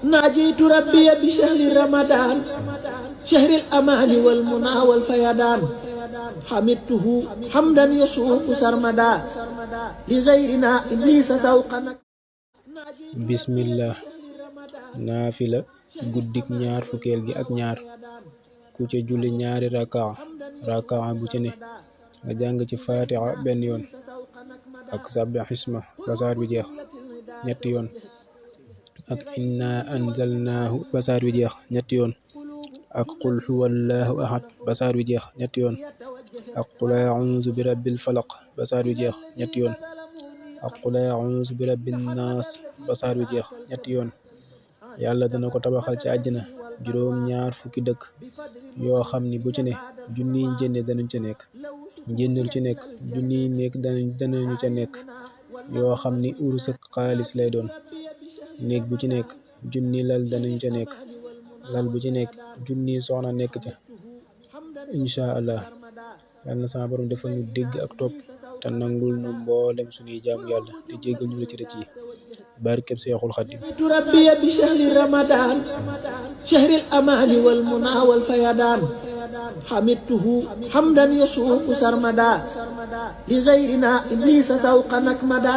ناجيت ربي بشهر رمضان شهر الأمان والمنى والفيضان حمدته حمدا يسوق سرمدا لغيرنا إبليس سوقا bismillah naafila guddik ñaar fukkeel gi ak ñaar ku ca julli ñaari rakaa bu ci ne nga jàng ci fatiha benn yoon ak sabbih isma basaar bi jeex ñetti yoon ak inna anzalnaahu basaar bi jeex ñetti yoon ak qul huwallahu ahad basaar bi jeex ñetti yoon ak qul a'uuzu bi rabbil falaq basaar bi jeex ñetti yoon ak qul a'uuzu bi rabbin naas basaar bi jeex ñetti yoon yàlla dana ko tabaxal ci àjjana juróom ñaar fukki dëkk yoo xam ni bu ci ne junniy njënde danañ ca nekk njënd lu ci nekk junniy néeg danañu ca nekk yoo xam ni urus ak xaalis lay doon néeg bu ci nekk junni lal danañ ca nekk lal bu ci nekk junniy soxna nekk ca insha allah yàlla na sama borom defal ñu dégg ak topp te nangul nu mboolem suñuy jaamu yàlla te jéggal ñu la ci rëcc yi barkeb Seexul Xadiim ربي بشهر رمضان شهر الأمان والمنى والفيضان حمدته حمدا يسوق سرمدا لغيرنا إبليس سوقا نكمدا